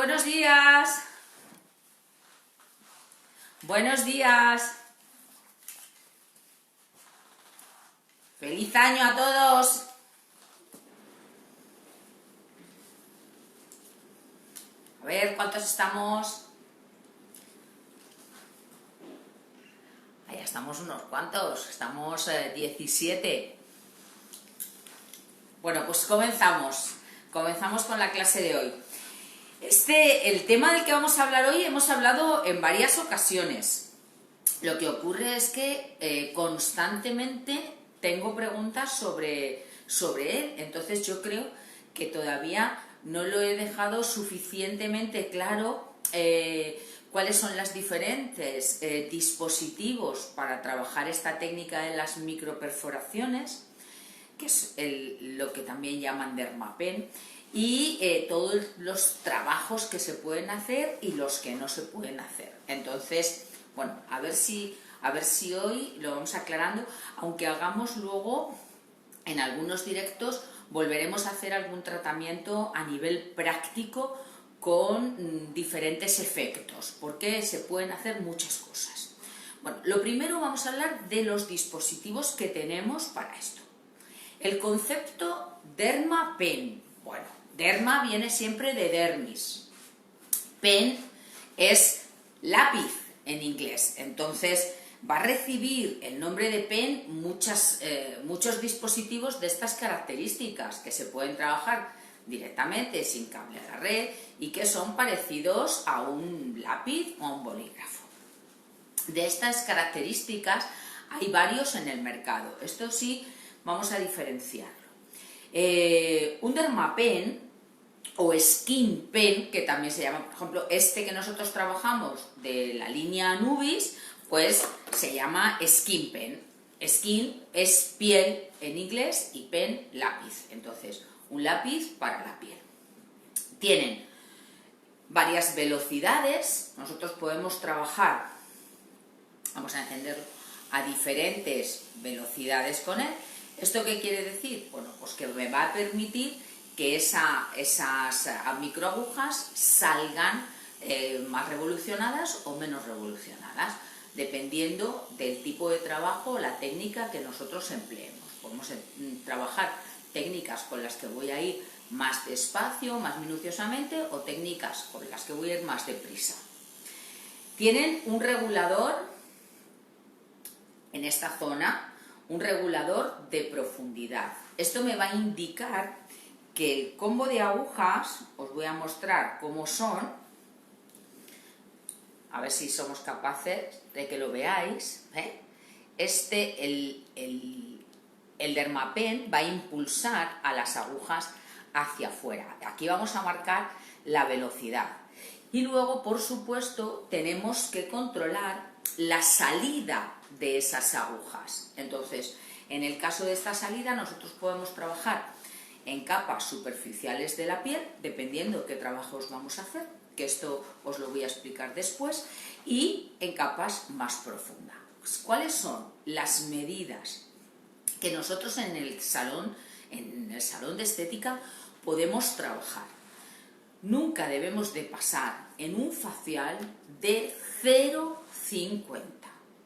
buenos días. Buenos días. ¡Feliz año a todos! A ver, ¿cuántos estamos? Ahí estamos unos cuantos. Estamos 17. Bueno, pues comenzamos. Comenzamos con la clase de hoy. El tema del que vamos a hablar hoy hemos hablado en varias ocasiones. Lo que ocurre es que constantemente tengo preguntas sobre él, entonces yo creo que todavía no lo he dejado suficientemente claro cuáles son los diferentes dispositivos para trabajar esta técnica de las microperforaciones, que es lo que también llaman dermapen, y todos los trabajos que se pueden hacer y los que no se pueden hacer. Entonces, bueno, a ver si hoy lo vamos aclarando, aunque hagamos luego en algunos directos, volveremos a hacer algún tratamiento a nivel práctico con diferentes efectos, porque se pueden hacer muchas cosas. Bueno, lo primero vamos a hablar de los dispositivos que tenemos para esto. El concepto dermapen. Bueno, derma viene siempre de dermis. Pen es lápiz en inglés. Entonces va a recibir el nombre de pen muchos dispositivos de estas características que se pueden trabajar directamente sin cable a la red y que son parecidos a un lápiz o a un bolígrafo. De estas características hay varios en el mercado. Esto sí, vamos a diferenciarlo. Un dermapen o skin pen, que también se llama, por ejemplo, este que nosotros trabajamos de la línea Nubis, pues se llama skin pen. Skin es piel en inglés y pen lápiz. Entonces, un lápiz para la piel. Tienen varias velocidades. Nosotros podemos trabajar, vamos a encenderlo, a diferentes velocidades con él. ¿Esto qué quiere decir? Bueno, pues que me va a permitir que esas microagujas salgan más revolucionadas o menos revolucionadas, dependiendo del tipo de trabajo o la técnica que nosotros empleemos. Podemos trabajar técnicas con las que voy a ir más despacio, más minuciosamente, o técnicas con las que voy a ir más deprisa. Tienen un regulador en esta zona, un regulador de profundidad. Esto me va a indicar que el combo de agujas, os voy a mostrar cómo son, a ver si somos capaces de que lo veáis. El dermapen va a impulsar a las agujas hacia afuera. Aquí vamos a marcar la velocidad. Y luego, por supuesto, tenemos que controlar la salida de esas agujas. Entonces, en el caso de esta salida, nosotros podemos trabajar en capas superficiales de la piel, dependiendo qué trabajos vamos a hacer, que esto os lo voy a explicar después, y en capas más profundas. ¿Cuáles son las medidas que nosotros en el salón de estética podemos trabajar? Nunca debemos de pasar en un facial de 0,50.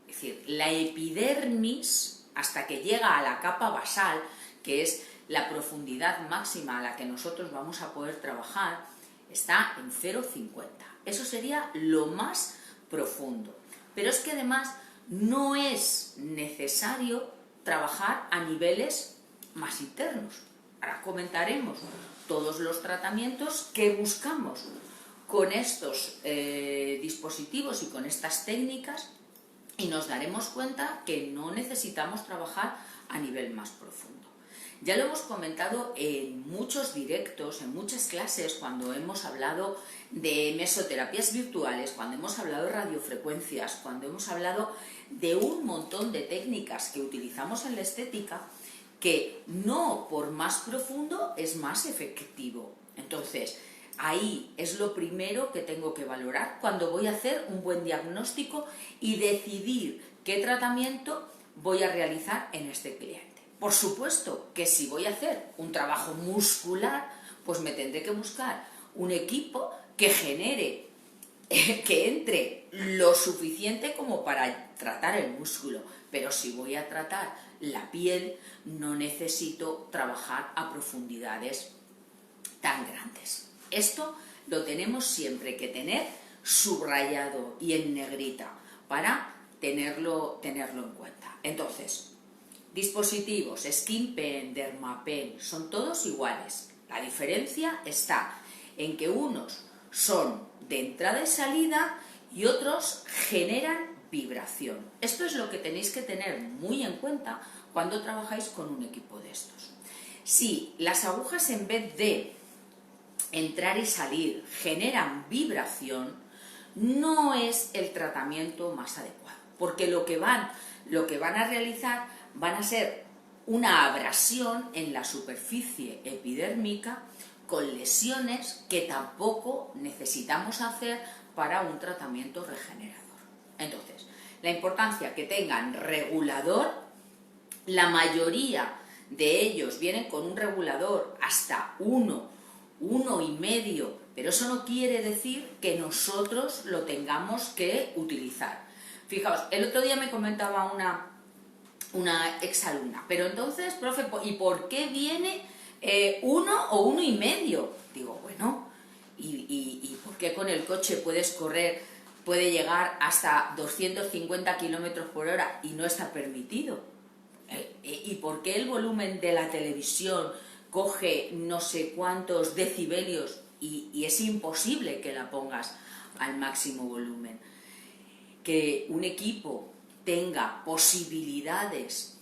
Es decir, la epidermis, hasta que llega a la capa basal, que es la profundidad máxima a la que nosotros vamos a poder trabajar, está en 0,50. Eso sería lo más profundo. Pero es que además no es necesario trabajar a niveles más internos. Ahora comentaremos todos los tratamientos que buscamos con estos dispositivos y con estas técnicas, y nos daremos cuenta que no necesitamos trabajar a nivel más profundo. Ya lo hemos comentado en muchos directos, en muchas clases, cuando hemos hablado de mesoterapias virtuales, cuando hemos hablado de radiofrecuencias, cuando hemos hablado de un montón de técnicas que utilizamos en la estética, que no por más profundo es más efectivo. Entonces, ahí es lo primero que tengo que valorar cuando voy a hacer un buen diagnóstico y decidir qué tratamiento voy a realizar en este cliente. Por supuesto que si voy a hacer un trabajo muscular, pues me tendré que buscar un equipo que genere, que entre lo suficiente como para tratar el músculo. Pero si voy a tratar la piel, no necesito trabajar a profundidades tan grandes. Esto lo tenemos siempre que tener subrayado y en negrita para tenerlo en cuenta. Entonces, dispositivos, Skin Pen, Dermapen, son todos iguales. La diferencia está en que unos son de entrada y salida y otros generan vibración. Esto es lo que tenéis que tener muy en cuenta cuando trabajáis con un equipo de estos. Si las agujas, en vez de entrar y salir, generan vibración, no es el tratamiento más adecuado, porque lo que van a realizar van a ser una abrasión en la superficie epidérmica con lesiones que tampoco necesitamos hacer para un tratamiento regenerador. Entonces, la importancia que tengan regulador, la mayoría de ellos vienen con un regulador hasta 1,5, pero eso no quiere decir que nosotros lo tengamos que utilizar. Fijaos, el otro día me comentaba una exalumna, pero entonces, profe, ¿y por qué viene 1 o 1,5? Digo, bueno, ¿y por qué con el coche puede llegar hasta 250 km/h y no está permitido? ¿Y por qué el volumen de la televisión coge no sé cuántos decibelios y es imposible que la pongas al máximo volumen? Que un equipo tenga posibilidades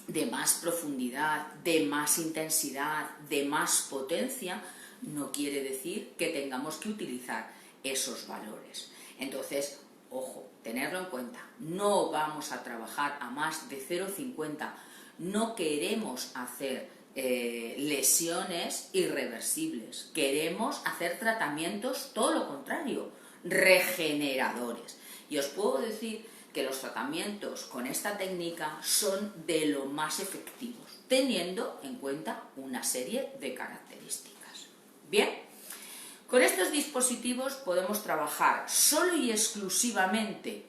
de más profundidad, de más intensidad, de más potencia, no quiere decir que tengamos que utilizar esos valores. Entonces, ojo, tenerlo en cuenta, no vamos a trabajar a más de 0,50, no queremos hacer lesiones irreversibles, queremos hacer tratamientos, todo lo contrario, regeneradores. Y os puedo decir que los tratamientos con esta técnica son de lo más efectivos, teniendo en cuenta una serie de características. Bien, con estos dispositivos podemos trabajar solo y exclusivamente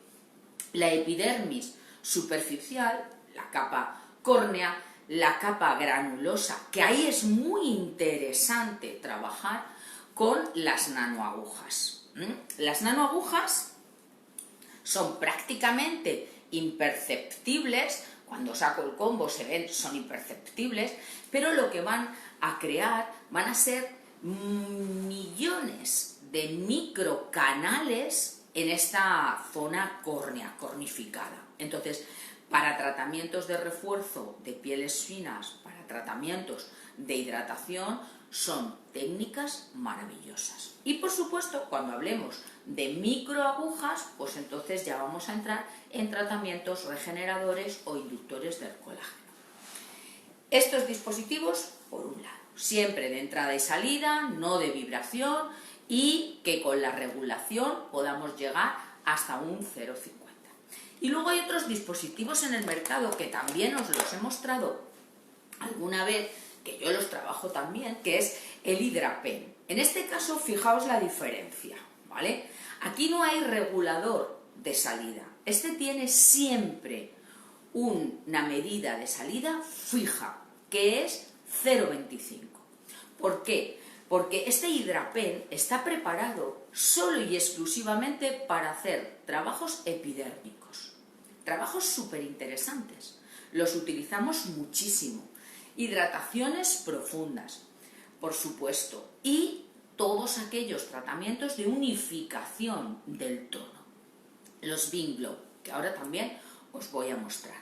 la epidermis superficial, la capa córnea, la capa granulosa, que ahí es muy interesante trabajar con las nanoagujas. Las nanoagujas son prácticamente imperceptibles, cuando saco el combo se ven, son imperceptibles, pero lo que van a crear van a ser millones de microcanales en esta zona córnea, cornificada. Entonces, para tratamientos de refuerzo de pieles finas, para tratamientos de hidratación, son técnicas maravillosas. Y por supuesto, cuando hablemos de microagujas, pues entonces ya vamos a entrar en tratamientos regeneradores o inductores del colágeno. Estos dispositivos, por un lado, siempre de entrada y salida, no de vibración, y que con la regulación podamos llegar hasta un 0,50. Y luego hay otros dispositivos en el mercado que también os los he mostrado alguna vez, que yo los trabajo también, que es el HydraPen. En este caso, fijaos la diferencia, ¿vale? Aquí no hay regulador de salida. Este tiene siempre una medida de salida fija, que es 0,25. ¿Por qué? Porque este HydraPen está preparado solo y exclusivamente para hacer trabajos epidérmicos, trabajos súper interesantes. Los utilizamos muchísimo. Hidrataciones profundas, por supuesto, y todos aquellos tratamientos de unificación del tono. Los Beam Glow, que ahora también os voy a mostrar.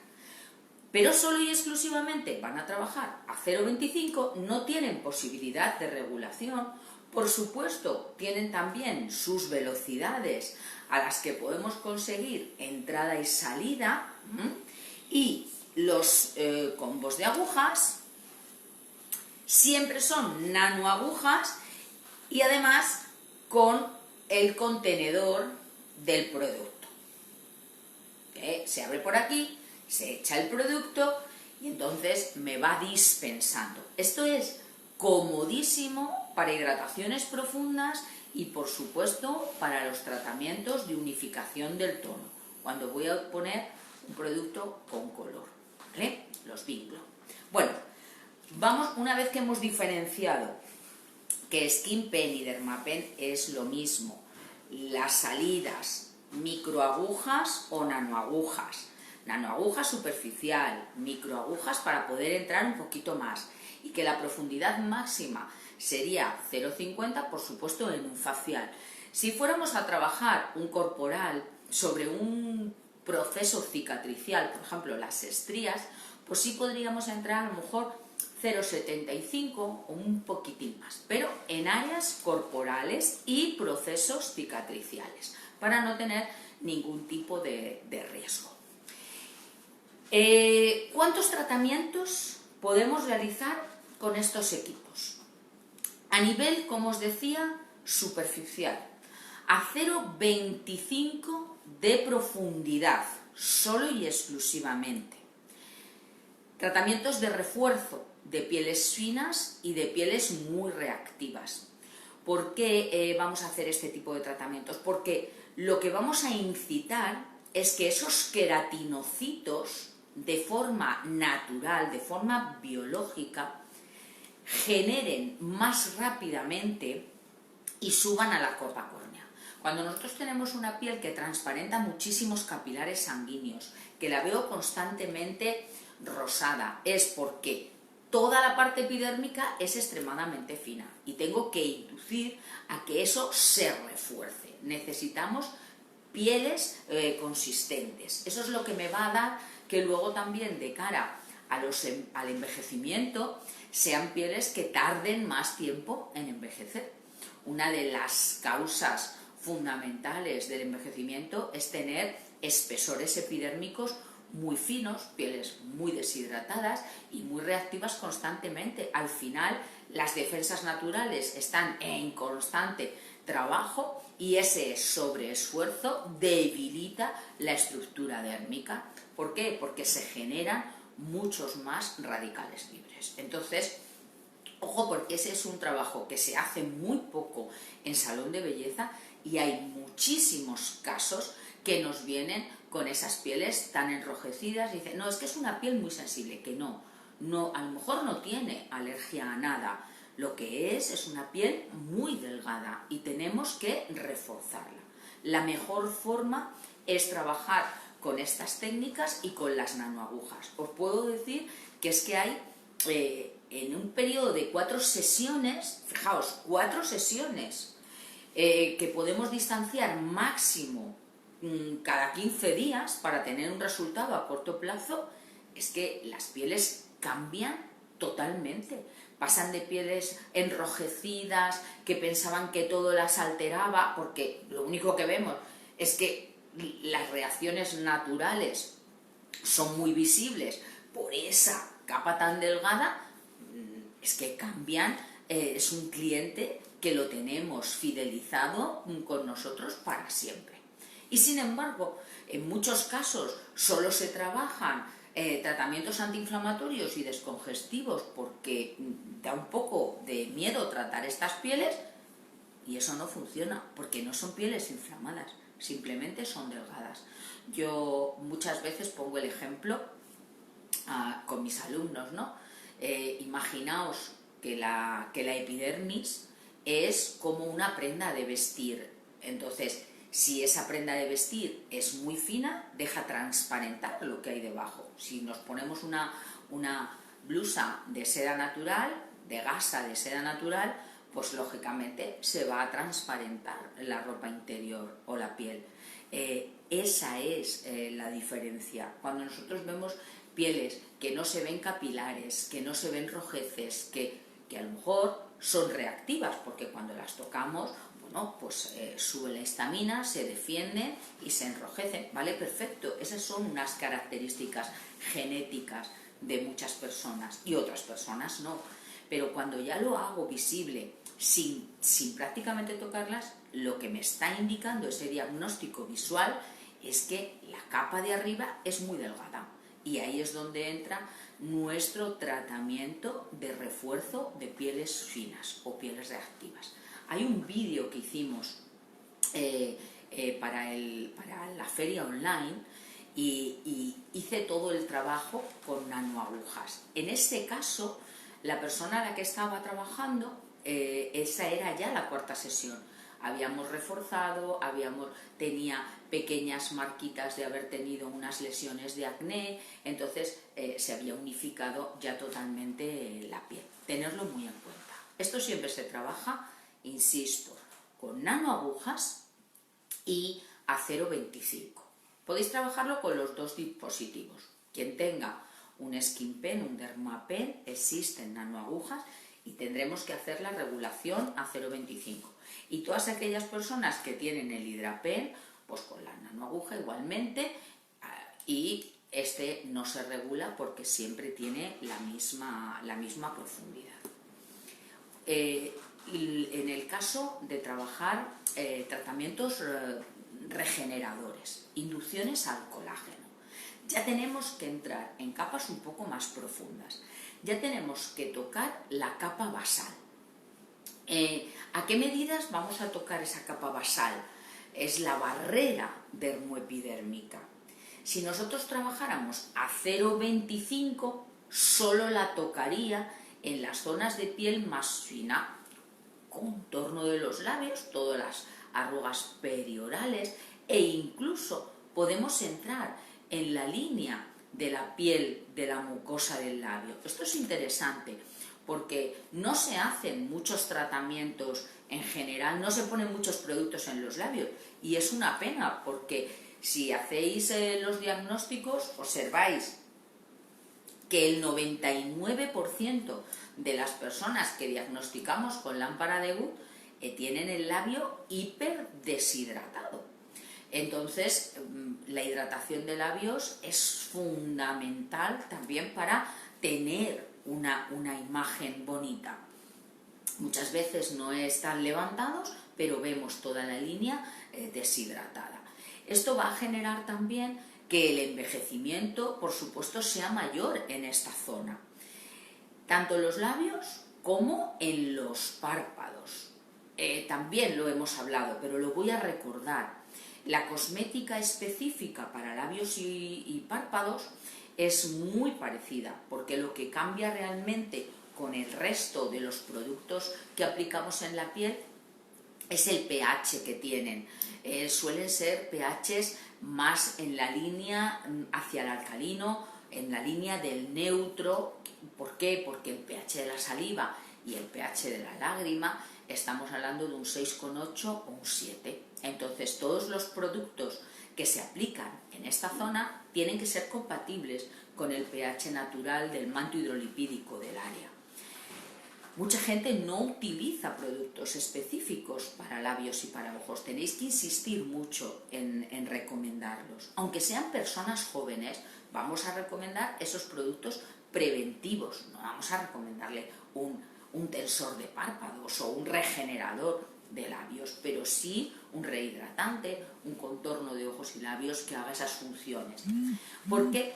Pero solo y exclusivamente van a trabajar a 0,25, no tienen posibilidad de regulación. Por supuesto, tienen también sus velocidades a las que podemos conseguir entrada y salida. Y los combos de agujas siempre son nanoagujas y además con el contenedor del producto. Se abre por aquí, se echa el producto y entonces me va dispensando. Esto es comodísimo para hidrataciones profundas Y por supuesto para los tratamientos de unificación del tono, cuando voy a poner un producto con color, ¿vale? Los Big Glow. Bueno, vamos, una vez que hemos diferenciado que Skin Pen y Dermapen es lo mismo, las salidas, microagujas o nanoagujas, nanoagujas superficial, microagujas para poder entrar un poquito más, y que la profundidad máxima sería 0,50, por supuesto en un facial. Si fuéramos a trabajar un corporal sobre un proceso cicatricial, por ejemplo las estrías, pues sí podríamos entrar a lo mejor 0,75 o un poquitín más, pero en áreas corporales y procesos cicatriciales, para no tener ningún tipo de riesgo. ¿Cuántos tratamientos podemos realizar con estos equipos? A nivel, como os decía, superficial, a 0,25 de profundidad, solo y exclusivamente. Tratamientos de refuerzo de pieles finas y de pieles muy reactivas. ¿Por qué vamos a hacer este tipo de tratamientos? Porque lo que vamos a incitar es que esos queratinocitos, de forma natural, de forma biológica, generen más rápidamente y suban a la capa córnea. Cuando nosotros tenemos una piel que transparenta muchísimos capilares sanguíneos, que la veo constantemente rosada, es porque toda la parte epidérmica es extremadamente fina y tengo que inducir a que eso se refuerce. Necesitamos pieles consistentes. Eso es lo que me va a dar que luego también de cara al envejecimiento sean pieles que tarden más tiempo en envejecer. Una de las causas fundamentales del envejecimiento es tener espesores epidérmicos muy finos, pieles muy deshidratadas y muy reactivas constantemente. Al final, las defensas naturales están en constante trabajo y ese sobreesfuerzo debilita la estructura dérmica. ¿Por qué? Porque se generan muchos más radicales libres. Entonces, ojo, porque ese es un trabajo que se hace muy poco en salón de belleza y hay muchísimos casos que nos vienen con esas pieles tan enrojecidas y dicen, no, es que es una piel muy sensible, que no, a lo mejor no tiene alergia a nada, lo que es una piel muy delgada y tenemos que reforzarla. La mejor forma es trabajar con estas técnicas y con las nanoagujas. Os puedo decir que es que hay en un periodo de 4 sesiones, fijaos, 4 sesiones, que podemos distanciar máximo cada 15 días para tener un resultado a corto plazo, es que las pieles cambian totalmente. Pasan de pieles enrojecidas, que pensaban que todo las alteraba, porque lo único que vemos es que las reacciones naturales son muy visibles por esa capa tan delgada, es que cambian, es un cliente que lo tenemos fidelizado con nosotros para siempre. Y sin embargo, en muchos casos solo se trabajan tratamientos antiinflamatorios y descongestivos porque da un poco de miedo tratar estas pieles y eso no funciona porque no son pieles inflamadas, simplemente son delgadas. Yo muchas veces pongo el ejemplo con mis alumnos, ¿no? Imaginaos que la epidermis es como una prenda de vestir. Entonces, si esa prenda de vestir es muy fina, deja transparentar lo que hay debajo. Si nos ponemos una blusa de seda natural, de gasa de seda natural, pues lógicamente se va a transparentar la ropa interior o la piel. Esa es la diferencia. Cuando nosotros vemos pieles que no se ven capilares, que no se ven rojeces, que a lo mejor son reactivas, porque cuando las tocamos, bueno, pues sube la histamina, se defiende y se enrojecen, ¿vale? Perfecto, esas son unas características genéticas de muchas personas y otras personas no. Pero cuando ya lo hago visible, sin prácticamente tocarlas, lo que me está indicando ese diagnóstico visual es que la capa de arriba es muy delgada. Y ahí es donde entra nuestro tratamiento de refuerzo de pieles finas o pieles reactivas. Hay un vídeo que hicimos para la feria online y hice todo el trabajo con nanoagujas. En este caso, la persona a la que estaba trabajando, esa era ya la cuarta sesión. Habíamos reforzado, tenía pequeñas marquitas de haber tenido unas lesiones de acné, entonces se había unificado ya totalmente la piel. Tenerlo muy en cuenta. Esto siempre se trabaja, insisto, con nanoagujas y a 0,25. Podéis trabajarlo con los dos dispositivos. Quien tenga un skin pen, un dermapen, existen nanoagujas y tendremos que hacer la regulación a 0,25. Y todas aquellas personas que tienen el hidrapen, pues con la nanoaguja igualmente, y este no se regula porque siempre tiene la misma profundidad. En el caso de trabajar tratamientos regeneradores, inducciones al colágeno, ya tenemos que entrar en capas un poco más profundas, ya tenemos que tocar la capa basal. ¿A qué medidas vamos a tocar esa capa basal? Es la barrera dermoepidérmica. Si nosotros trabajáramos a 0,25, solo la tocaría en las zonas de piel más fina, contorno de los labios, todas las arrugas periorales, e incluso podemos entrar en la línea de la piel de la mucosa del labio. Esto es interesante porque no se hacen muchos tratamientos en general, no se ponen muchos productos en los labios y es una pena porque si hacéis los diagnósticos observáis que el 99% de las personas que diagnosticamos con lámpara de Wood tienen el labio hiperdeshidratado. Entonces, la hidratación de labios es fundamental también para tener una imagen bonita. Muchas veces no están levantados, pero vemos toda la línea deshidratada. Esto va a generar también que el envejecimiento, por supuesto, sea mayor en esta zona, tanto en los labios como en los párpados. También lo hemos hablado, pero lo voy a recordar. La cosmética específica para labios y párpados es muy parecida, porque lo que cambia realmente con el resto de los productos que aplicamos en la piel es el pH que tienen. Suelen ser pHs más en la línea hacia el alcalino, en la línea del neutro. ¿Por qué? Porque el pH de la saliva y el pH de la lágrima estamos hablando de un 6,8 o un 7. Entonces todos los productos que se aplican en esta zona tienen que ser compatibles con el pH natural del manto hidrolipídico del área. Mucha gente no utiliza productos específicos para labios y para ojos. Tenéis que insistir mucho en recomendarlos. Aunque sean personas jóvenes, vamos a recomendar esos productos preventivos. No vamos a recomendarle un tensor de párpados o un regenerador de labios, pero sí un rehidratante, un contorno de ojos y labios que haga esas funciones. Porque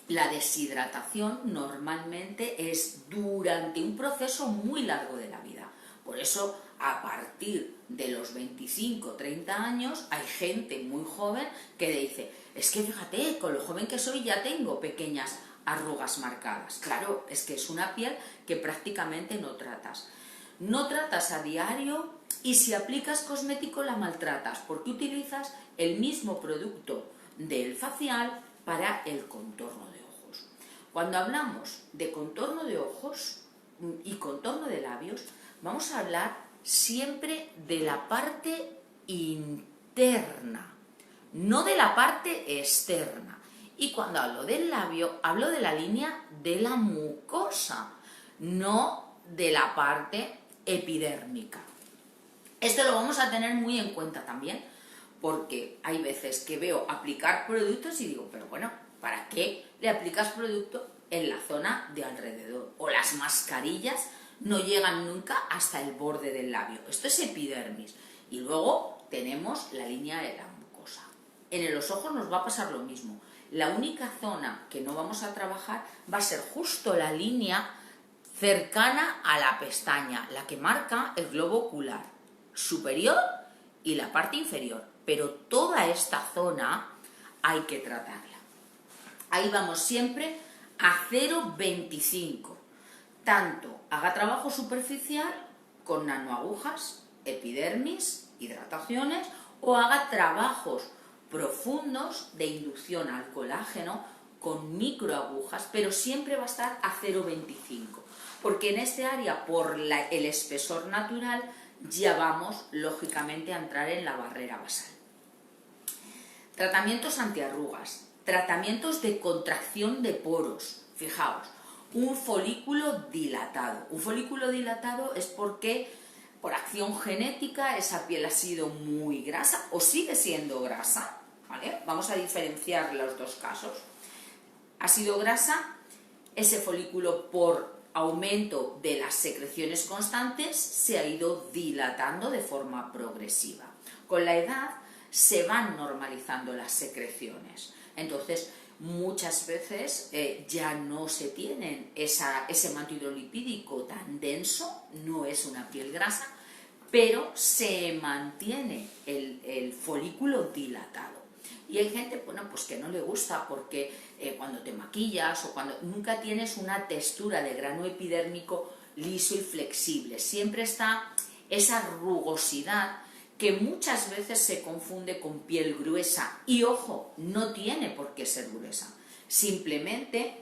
la deshidratación normalmente es durante un proceso muy largo de la vida. Por eso, a partir de los 25-30 años, hay gente muy joven que dice, es que fíjate, con lo joven que soy ya tengo pequeñas arrugas marcadas. Claro, es que es una piel que prácticamente no tratas. No tratas a diario y si aplicas cosmético la maltratas porque utilizas el mismo producto del facial para el contorno de ojos. Cuando hablamos de contorno de ojos y contorno de labios, vamos a hablar siempre de la parte interna, no de la parte externa. Y cuando hablo del labio, hablo de la línea de la mucosa, no de la parte epidérmica. Esto lo vamos a tener muy en cuenta también, porque hay veces que veo aplicar productos y digo, pero bueno, ¿para qué le aplicas producto en la zona de alrededor? O las mascarillas no llegan nunca hasta el borde del labio. Esto es epidermis. Y luego tenemos la línea de la mucosa. En los ojos nos va a pasar lo mismo. La única zona que no vamos a trabajar va a ser justo la línea cercana a la pestaña, la que marca el globo ocular. superior y la parte inferior, pero toda esta zona hay que tratarla. Ahí vamos siempre a 0,25. Tanto haga trabajo superficial con nanoagujas, epidermis, hidrataciones, o haga trabajos profundos de inducción al colágeno con microagujas, pero siempre va a estar a 0,25, porque en este área, por el espesor natural, ya vamos lógicamente a entrar en la barrera basal. Tratamientos antiarrugas, tratamientos de contracción de poros. Fijaos, un folículo dilatado. Un folículo dilatado es porque por acción genética esa piel ha sido muy grasa o sigue siendo grasa, ¿vale? Vamos a diferenciar los dos casos. Ha sido grasa, ese folículo por aumento de las secreciones constantes se ha ido dilatando de forma progresiva. Con la edad se van normalizando las secreciones. Entonces, muchas veces ya no se tienen ese manto hidrolipídico tan denso, no es una piel grasa, pero se mantiene el folículo dilatado. Y hay gente, bueno, pues que no le gusta porque cuando te maquillas o cuando nunca tienes una textura de grano epidérmico liso y flexible, siempre está esa rugosidad que muchas veces se confunde con piel gruesa. Y ojo, no tiene por qué ser gruesa, simplemente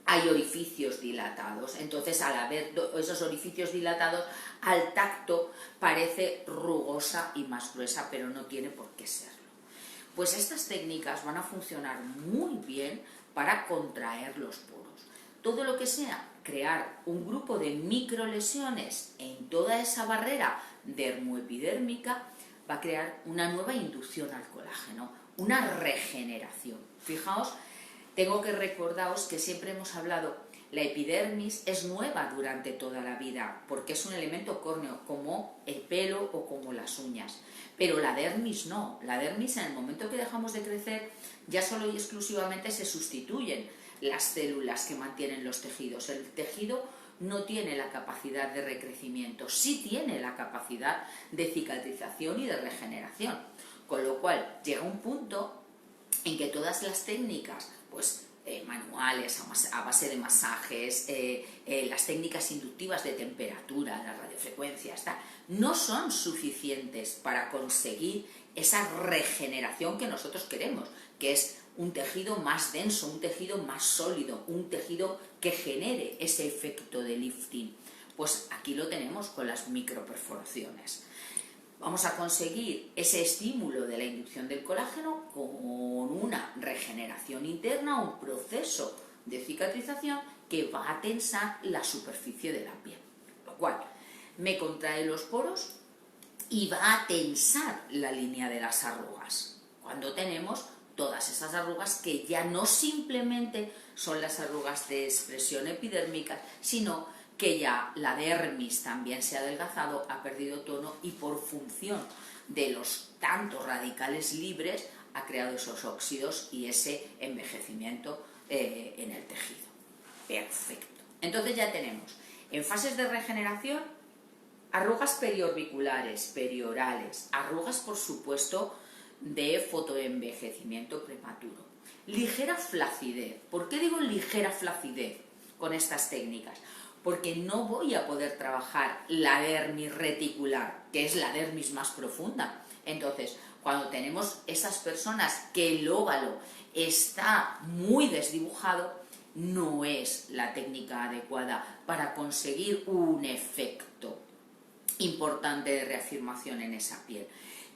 hay orificios dilatados. Entonces, al haber esos orificios dilatados, al tacto parece rugosa y más gruesa, pero no tiene por qué serlo. Pues estas técnicas van a funcionar muy bien para contraer los poros. Todo lo que sea crear un grupo de microlesiones en toda esa barrera dermoepidérmica va a crear una nueva inducción al colágeno, una regeneración. Fijaos, tengo que recordaros que siempre hemos hablado, la epidermis es nueva durante toda la vida porque es un elemento córneo como el pelo o como las uñas, pero la dermis no. La dermis, en el momento que dejamos de crecer, ya solo y exclusivamente se sustituyen las células que mantienen los tejidos. El tejido no tiene la capacidad de recrecimiento, sí tiene la capacidad de cicatrización y de regeneración, con lo cual llega un punto en que todas las técnicas, pues manuales, a base de masajes, las técnicas inductivas de temperatura, las radiofrecuencias, no son suficientes para conseguir esa regeneración que nosotros queremos, que es un tejido más denso, un tejido más sólido, un tejido que genere ese efecto de lifting. Pues aquí lo tenemos con las microperforaciones. Vamos a conseguir ese estímulo de la inducción del colágeno con una regeneración interna, un proceso de cicatrización que va a tensar la superficie de la piel, lo cual me contrae los poros y va a tensar la línea de las arrugas. Cuando tenemos todas esas arrugas que ya no simplemente son las arrugas de expresión epidérmica, sino que ya la dermis también se ha adelgazado, ha perdido tono y por función de los tantos radicales libres ha creado esos óxidos y ese envejecimiento en el tejido. Perfecto. Entonces ya tenemos en fases de regeneración arrugas periorbiculares, periorales, arrugas por supuesto de fotoenvejecimiento prematuro. Ligera flacidez. ¿Por qué digo ligera flacidez con estas técnicas? Porque no voy a poder trabajar la dermis reticular, que es la dermis más profunda. Entonces, cuando tenemos esas personas que el óvalo está muy desdibujado, no es la técnica adecuada para conseguir un efecto importante de reafirmación en esa piel.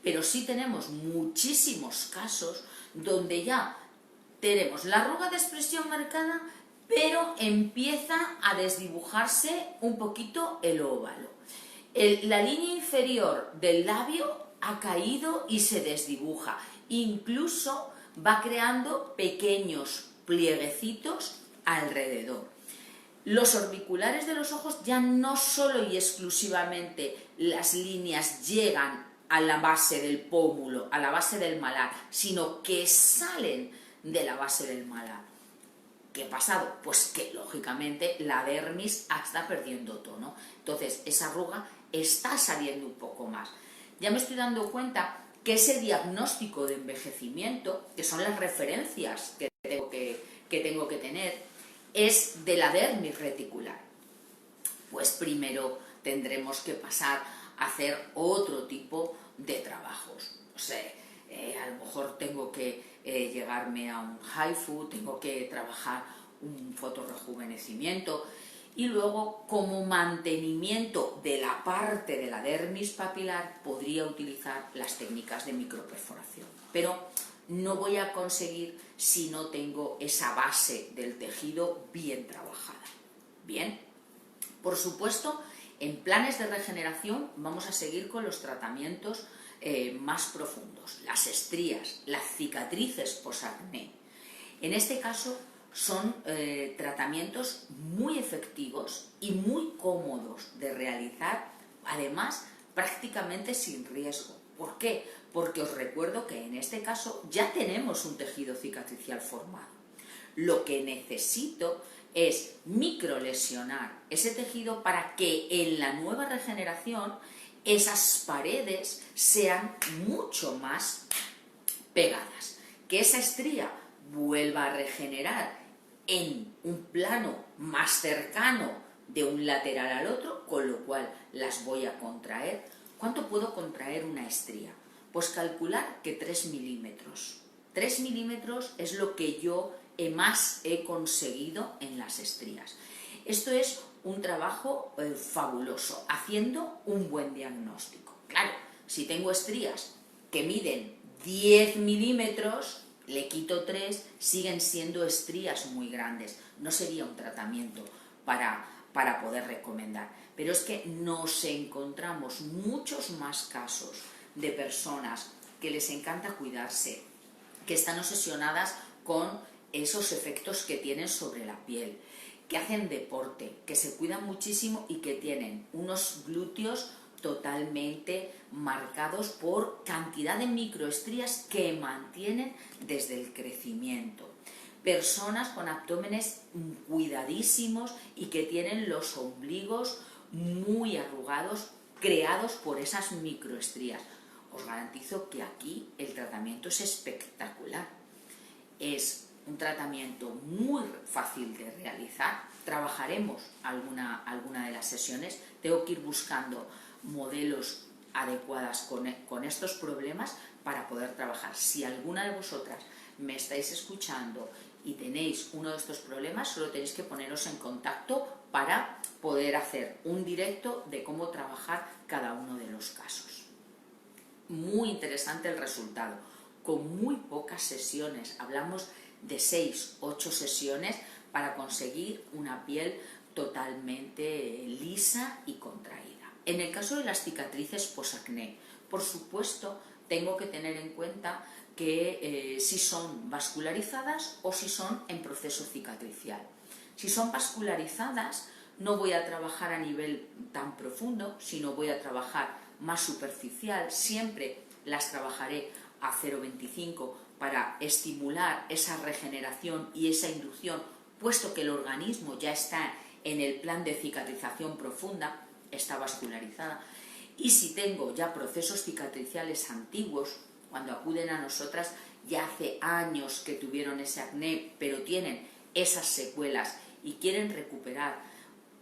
Pero sí tenemos muchísimos casos donde ya tenemos la arruga de expresión marcada, pero empieza a desdibujarse un poquito el óvalo. La línea inferior del labio ha caído y se desdibuja. Incluso va creando pequeños plieguecitos alrededor. Los orbiculares de los ojos ya no solo y exclusivamente las líneas llegan a la base del pómulo, a la base del malar, sino que salen de la base del malar. ¿Qué ha pasado? Pues que lógicamente la dermis está perdiendo tono. Entonces esa arruga está saliendo un poco más. Ya me estoy dando cuenta que ese diagnóstico de envejecimiento, que son las referencias que tengo que tener, es de la dermis reticular. Pues primero tendremos que pasar a hacer otro tipo de trabajos. O sea, a lo mejor tengo que llegarme a un HIFU, tengo que trabajar un fotorrejuvenecimiento, y luego, como mantenimiento de la parte de la dermis papilar, podría utilizar las técnicas de microperforación. Pero no voy a conseguir si no tengo esa base del tejido bien trabajada. Bien, por supuesto, en planes de regeneración vamos a seguir con los tratamientos más profundos, las estrías, las cicatrices posacné. En este caso, son tratamientos muy efectivos y muy cómodos de realizar, además prácticamente sin riesgo. ¿Por qué? Porque os recuerdo que en este caso ya tenemos un tejido cicatricial formado. Lo que necesito es microlesionar ese tejido para que en la nueva regeneración esas paredes sean mucho más pegadas, que esa estría vuelva a regenerar en un plano más cercano de un lateral al otro, con lo cual las voy a contraer. ¿Cuánto puedo contraer una estría? Pues calcular que 3 milímetros. 3 milímetros es lo que yo más he conseguido en las estrías. Esto es un trabajo fabuloso, haciendo un buen diagnóstico. Claro, si tengo estrías que miden 10 milímetros, le quito 3, siguen siendo estrías muy grandes. No sería un tratamiento para poder recomendar. Pero es que nos encontramos muchos más casos de personas que les encanta cuidarse, que están obsesionadas con esos efectos que tienen sobre la piel, que hacen deporte, que se cuidan muchísimo y que tienen unos glúteos totalmente marcados por cantidad de microestrías que mantienen desde el crecimiento. Personas con abdómenes cuidadísimos y que tienen los ombligos muy arrugados, creados por esas microestrías. Os garantizo que aquí el tratamiento es espectacular. Es un tratamiento muy fácil de realizar. Trabajaremos alguna de las sesiones. Tengo que ir buscando modelos adecuadas con estos problemas para poder trabajar. Si alguna de vosotras me estáis escuchando y tenéis uno de estos problemas, solo tenéis que poneros en contacto para poder hacer un directo de cómo trabajar cada uno de los casos. Muy interesante el resultado, con muy pocas sesiones. Hablamos de 6-8 sesiones para conseguir una piel totalmente lisa y contraída. En el caso de las cicatrices posacné, por supuesto, tengo que tener en cuenta que si son vascularizadas o si son en proceso cicatricial. Si son vascularizadas, no voy a trabajar a nivel tan profundo, sino voy a trabajar más superficial. Siempre las trabajaré a 0,25 para estimular esa regeneración y esa inducción, puesto que el organismo ya está en el plan de cicatrización profunda, está vascularizada. Y si tengo ya procesos cicatriciales antiguos, cuando acuden a nosotras ya hace años que tuvieron ese acné, pero tienen esas secuelas y quieren recuperar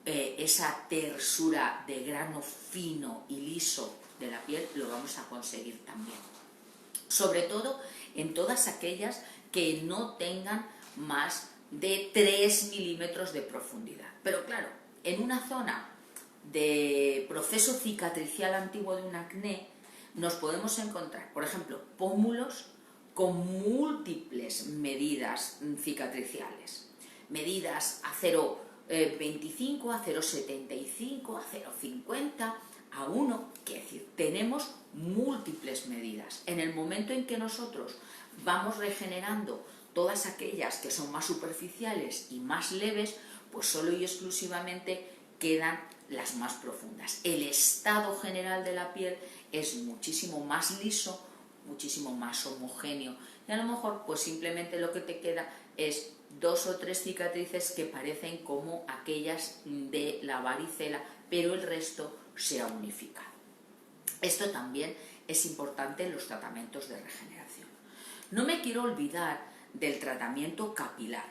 esa tersura de grano fino y liso de la piel, lo vamos a conseguir también. Sobre todo en todas aquellas que no tengan más de 3 milímetros de profundidad. Pero claro, en una zona de proceso cicatricial antiguo de un acné, nos podemos encontrar, por ejemplo, pómulos con múltiples medidas cicatriciales. Medidas a 0,25, a 0,75, a 0,50, a 1, quiere decir, tenemos múltiples medidas. En el momento en que nosotros vamos regenerando todas aquellas que son más superficiales y más leves, pues solo y exclusivamente quedan las más profundas. El estado general de la piel es muchísimo más liso, muchísimo más homogéneo, y a lo mejor pues simplemente lo que te queda es 2 o 3 cicatrices que parecen como aquellas de la varicela, pero el resto sea unificado. Esto también es importante en los tratamientos de regeneración. No me quiero olvidar del tratamiento capilar.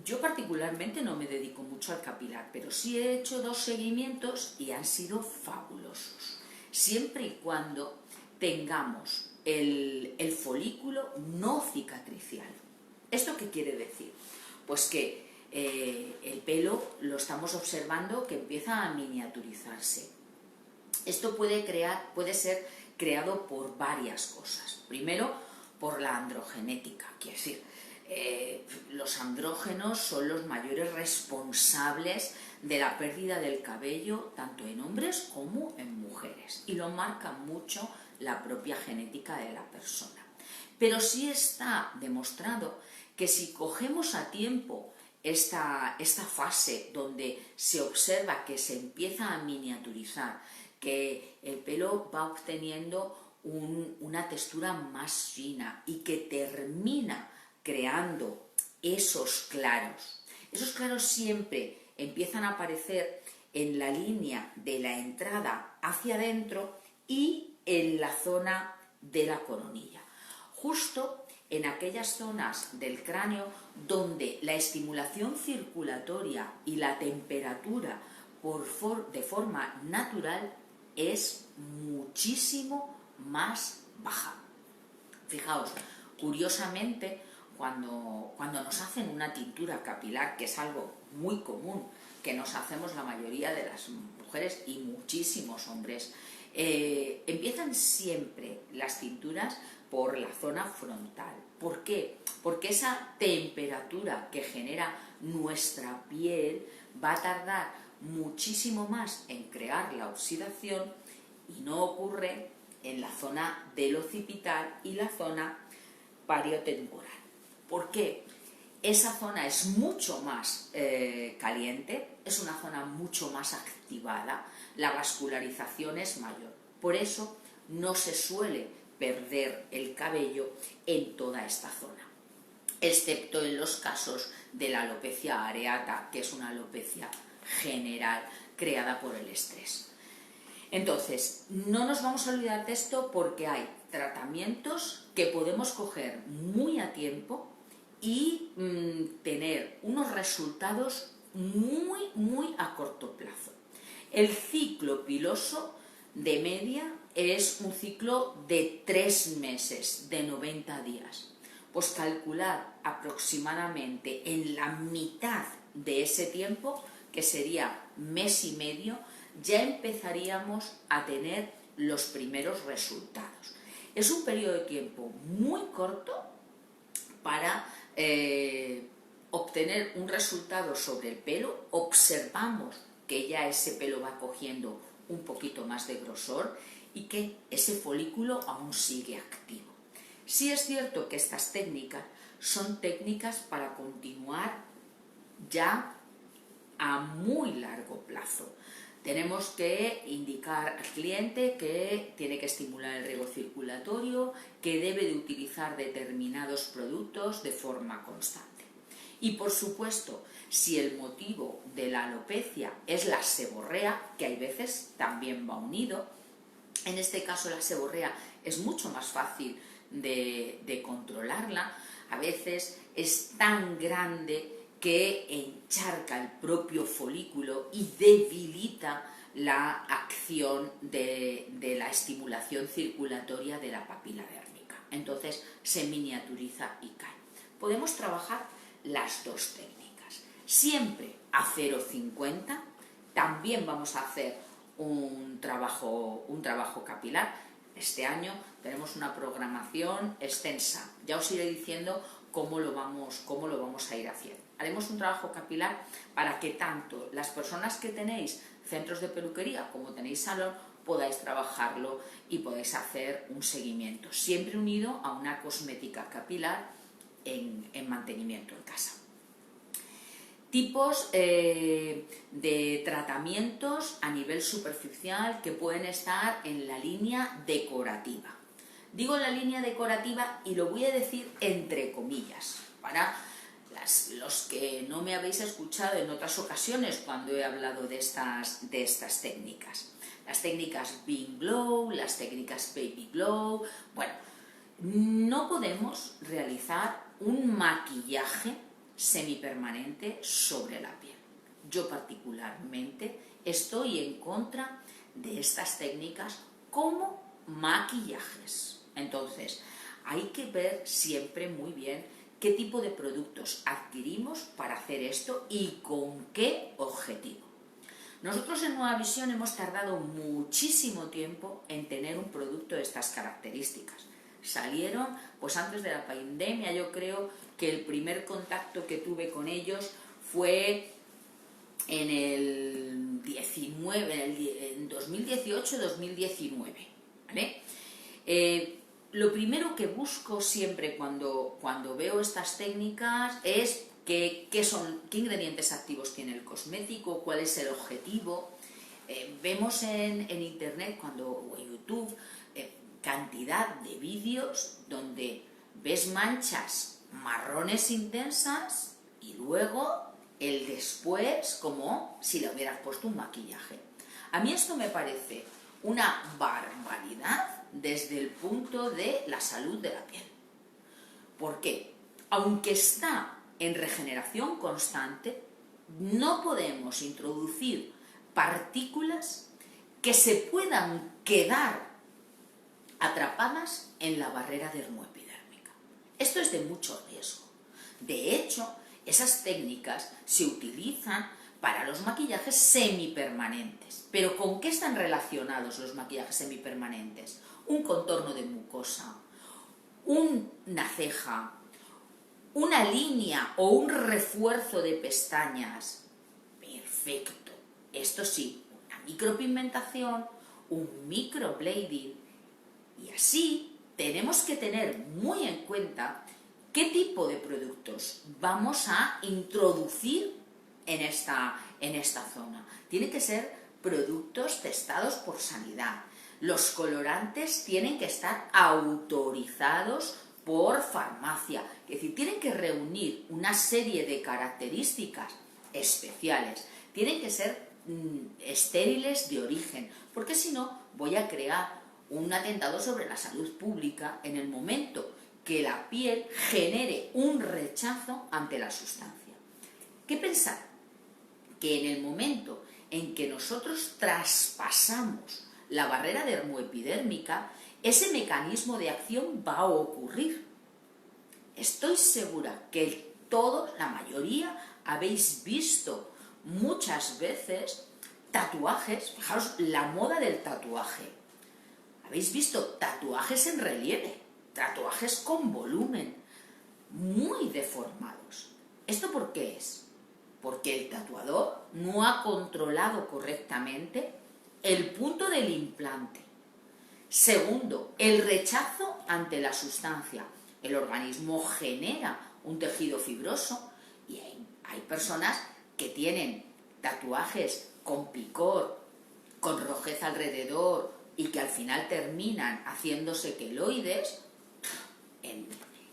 Yo particularmente no me dedico mucho al capilar, pero sí he hecho 2 seguimientos y han sido fabulosos. Siempre y cuando tengamos el folículo no cicatricial. ¿Esto qué quiere decir? Pues que el pelo lo estamos observando que empieza a miniaturizarse. Esto puede ser creado por varias cosas. Primero, por la androgenética, quiere decir, los andrógenos son los mayores responsables de la pérdida del cabello tanto en hombres como en mujeres, y lo marca mucho la propia genética de la persona. Pero sí está demostrado que si cogemos a tiempo esta fase donde se observa que se empieza a miniaturizar, que el pelo va obteniendo una textura más fina y que termina creando esos claros. Esos claros siempre empiezan a aparecer en la línea de la entrada hacia adentro y en la zona de la coronilla, justo en aquellas zonas del cráneo donde la estimulación circulatoria y la temperatura de forma natural es muchísimo más baja. Fijaos, curiosamente, cuando nos hacen una tintura capilar, que es algo muy común, que nos hacemos la mayoría de las mujeres y muchísimos hombres, empiezan siempre las tinturas por la zona frontal. ¿Por qué? Porque esa temperatura que genera nuestra piel va a tardar muchísimo más en crear la oxidación y no ocurre en la zona del occipital y la zona pariotemporal. ¿Por qué? Esa zona es mucho más caliente, es una zona mucho más activada, la vascularización es mayor. Por eso no se suele perder el cabello en toda esta zona, excepto en los casos de la alopecia areata, que es una alopecia general creada por el estrés. Entonces, no nos vamos a olvidar de esto porque hay tratamientos que podemos coger muy a tiempo y tener unos resultados muy a corto plazo. El ciclo piloso de media es un ciclo de 3 meses, de 90 días. Pues calcular aproximadamente en la mitad de ese tiempo, que sería mes y medio, ya empezaríamos a tener los primeros resultados. Es un periodo de tiempo muy corto para obtener un resultado sobre el pelo. Observamos que ya ese pelo va cogiendo un poquito más de grosor y que ese folículo aún sigue activo. Sí es cierto que estas técnicas son técnicas para continuar ya a muy largo plazo. Tenemos que indicar al cliente que tiene que estimular el riego circulatorio, que debe de utilizar determinados productos de forma constante. Y por supuesto, si el motivo de la alopecia es la seborrea, que hay veces también va unido, en este caso la seborrea es mucho más fácil de controlarla. A veces es tan grande que encharca el propio folículo y debilita la acción de la estimulación circulatoria de la papila dérmica. Entonces se miniaturiza y cae. Podemos trabajar las 2 técnicas. Siempre a 0,50. También vamos a hacer un trabajo capilar. Este año tenemos una programación extensa. Ya os iré diciendo cómo lo vamos a ir haciendo. Haremos un trabajo capilar para que tanto las personas que tenéis centros de peluquería como tenéis salón podáis trabajarlo y podáis hacer un seguimiento, siempre unido a una cosmética capilar en mantenimiento en casa. Tipos de tratamientos a nivel superficial que pueden estar en la línea decorativa. Digo la línea decorativa y lo voy a decir entre comillas, para Los que no me habéis escuchado en otras ocasiones cuando he hablado de estas técnicas. Las técnicas Bing Glow, las técnicas Baby Glow. Bueno, no podemos realizar un maquillaje semipermanente sobre la piel. Yo particularmente estoy en contra de estas técnicas como maquillajes. Entonces, hay que ver siempre muy bien qué tipo de productos adquirimos para hacer esto y con qué objetivo. Nosotros en Nueva Visión hemos tardado muchísimo tiempo en tener un producto de estas características. Salieron, pues antes de la pandemia, yo creo que el primer contacto que tuve con ellos fue en el 2018-2019, ¿vale? Lo primero que busco siempre cuando veo estas técnicas es qué ingredientes activos tiene el cosmético, cuál es el objetivo. Vemos en internet o en YouTube cantidad de vídeos donde ves manchas marrones intensas y luego el después como si le hubieras puesto un maquillaje. A mí esto me parece una barbaridad desde el punto de la salud de la piel. ¿Por qué? Aunque está en regeneración constante, no podemos introducir partículas que se puedan quedar atrapadas en la barrera dermoepidérmica. Esto es de mucho riesgo. De hecho, esas técnicas se utilizan para los maquillajes semipermanentes. ¿Pero con qué están relacionados los maquillajes semipermanentes? Un contorno de mucosa, una ceja, una línea o un refuerzo de pestañas. Perfecto. Esto sí, una micropigmentación, un microblading. Y así tenemos que tener muy en cuenta qué tipo de productos vamos a introducir en esta zona. Tienen que ser productos testados por sanidad. Los colorantes tienen que estar autorizados por farmacia. Es decir, tienen que reunir una serie de características especiales. Tienen que ser estériles de origen, porque si no voy a crear un atentado sobre la salud pública en el momento que la piel genere un rechazo ante la sustancia. ¿Qué pensar? Que en el momento en que nosotros traspasamos la barrera dermoepidérmica, ese mecanismo de acción va a ocurrir. Estoy segura que todos, la mayoría, habéis visto muchas veces tatuajes. Fijaros la moda del tatuaje. Habéis visto tatuajes en relieve, tatuajes con volumen, muy deformados. ¿Esto por qué es? Porque el tatuador no ha controlado correctamente el punto del implante. Segundo, el rechazo ante la sustancia. El organismo genera un tejido fibroso y hay personas que tienen tatuajes con picor, con rojez alrededor y que al final terminan haciéndose queloides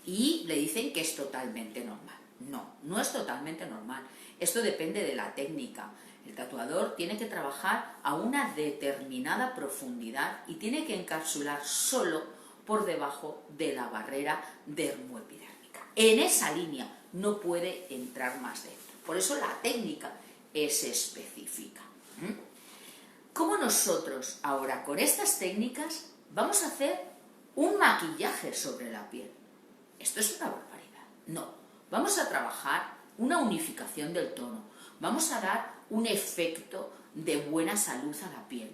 y le dicen que es totalmente normal. No, no es totalmente normal. Esto depende de la técnica. El tatuador tiene que trabajar a una determinada profundidad y tiene que encapsular solo por debajo de la barrera dermoepidérmica. En esa línea no puede entrar más dentro. Por eso la técnica es específica. ¿Cómo nosotros ahora con estas técnicas vamos a hacer un maquillaje sobre la piel? Esto es una barbaridad. No, vamos a trabajar una unificación del tono. Vamos a dar un efecto de buena salud a la piel.